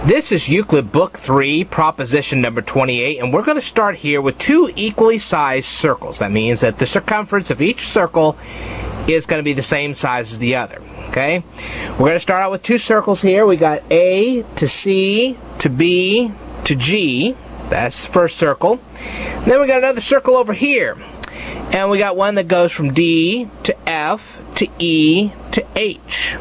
This is Euclid Book 3, proposition number 28, and we're going to start here with two equally sized circles. That means that the circumference of each circle is going to be the same size as the other. Okay? We're going to start out with two circles here. We got A to C to B to G. That's the first circle. And then we got another circle over here. And we got one that goes from D to F to E to H.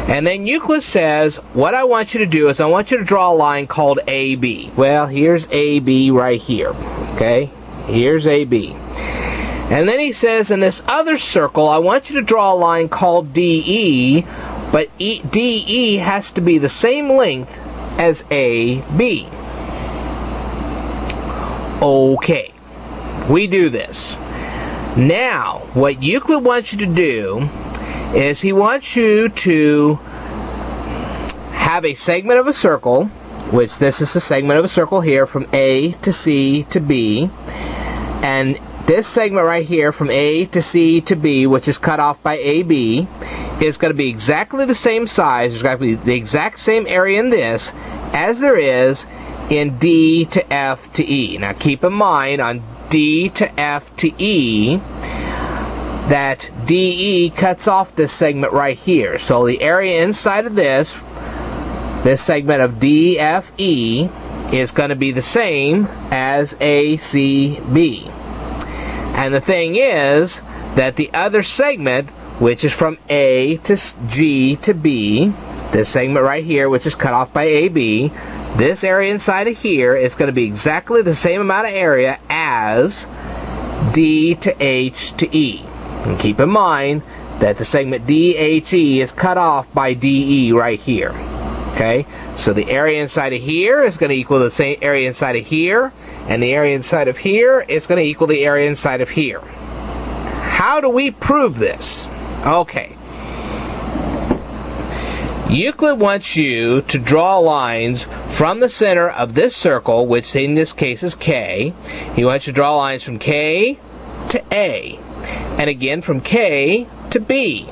And then Euclid says, what I want you to do is I want you to draw a line called AB. Well, here's AB right here. Okay? Here's AB. And then he says, in this other circle, I want you to draw a line called DE, but DE has to be the same length as AB. Okay. We do this. Now, what Euclid wants you to do is he wants you to have a segment of a circle, which this is the segment of a circle here from A to C to B, and this segment right here from A to C to B, which is cut off by AB, is going to be exactly the same size. There's going to be the exact same area in this as there is in D to F to E. Now keep in mind on D to F to E that DE cuts off this segment right here. So the area inside of this segment of DFE is going to be the same as ACB. And the thing is that the other segment, which is from A to G to B, this segment right here, which is cut off by AB, this area inside of here is going to be exactly the same amount of area as D to H to E. And keep in mind that the segment DHE is cut off by DE right here. Okay? So the area inside of here is going to equal the same area inside of here, and the area inside of here is going to equal the area inside of here. How do we prove this? Okay. Euclid wants you to draw lines from the center of this circle, which in this case is K. He wants you to draw lines from K to A, and again from K to B.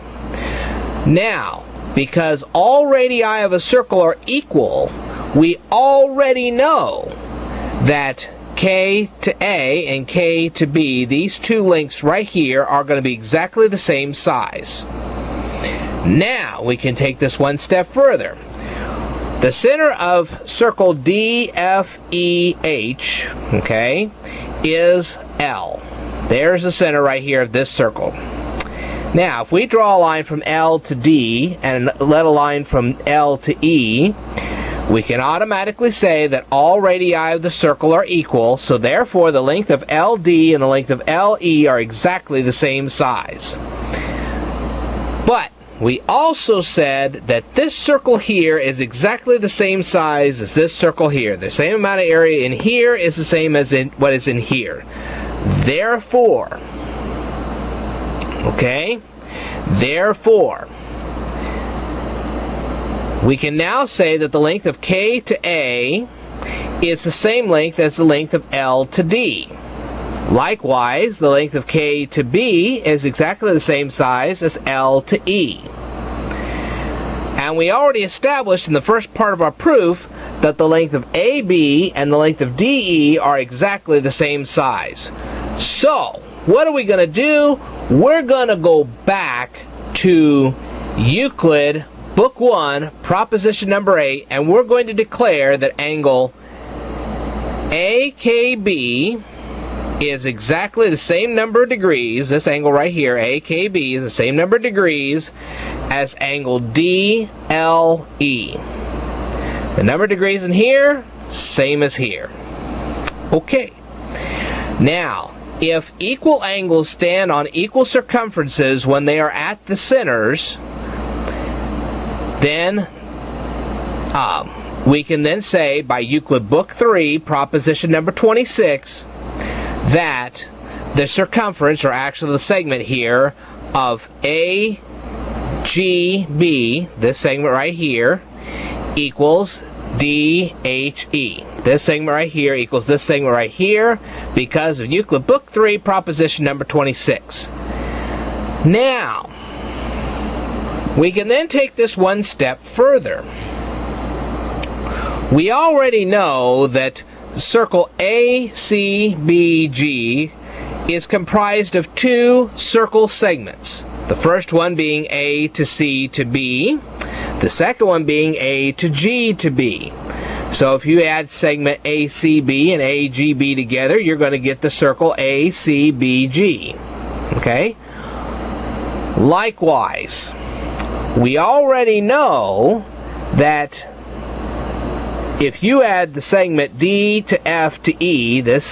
Now, because all radii of a circle are equal, we already know that K to A and K to B, these two lengths right here, are going to be exactly the same size. Now we can take this one step further. The center of circle DFEH, okay, is L. There's the center right here of this circle. Now, if we draw a line from L to D and let a line from L to E, we can automatically say that all radii of the circle are equal, so therefore the length of LD and the length of LE are exactly the same size. But we also said that this circle here is exactly the same size as this circle here. The same amount of area in here is the same as in what is in here. Therefore, okay, therefore, we can now say that the length of K to A is the same length as the length of L to D. Likewise, the length of K to B is exactly the same size as L to E. And we already established in the first part of our proof that the length of AB and the length of DE are exactly the same size. So, what are we going to do? We're going to go back to Euclid Book 1, proposition number 8, and we're going to declare that angle AKB is exactly the same number of degrees, this angle right here, AKB, is the same number of degrees as angle DLE. The number of degrees in here, same as here. Okay. Now, if equal angles stand on equal circumferences when they are at the centers, then we can then say by Euclid Book 3, proposition number 26, that the circumference, or actually the segment here, of AGB, this segment right here, equals DHE. This segment right here equals this segment right here because of Euclid Book 3, proposition number 26. Now, we can then take this one step further. We already know that circle ACBG is comprised of two circle segments. The first one being A to C to B, the second one being A to G to B. So if you add segment ACB and AGB together, you're going to get the circle ACBG. Okay? Likewise, we already know that if you add the segment D to F to E, this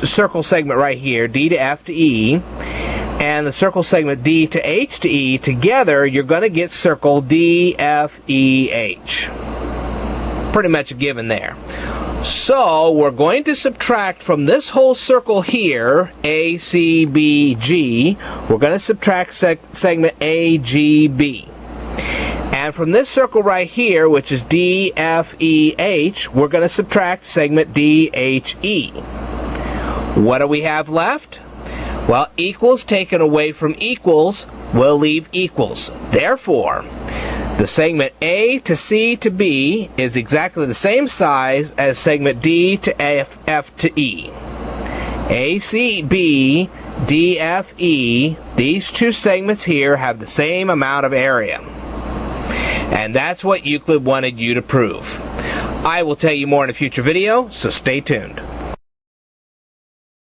circle segment right here, D to F to E, and the circle segment D to H to E together, you're going to get circle DFEH. Pretty much a given there. So we're going to subtract from this whole circle here, ACBG, we're going to subtract segment AGB. And from this circle right here, which is DFEH, we're going to subtract segment DHE. What do we have left? Well, equals taken away from equals will leave equals. Therefore, the segment A to C to B is exactly the same size as segment D to F to E. ACB, DFE, these two segments here have the same amount of area. And that's what Euclid wanted you to prove. I will tell you more in a future video, so stay tuned.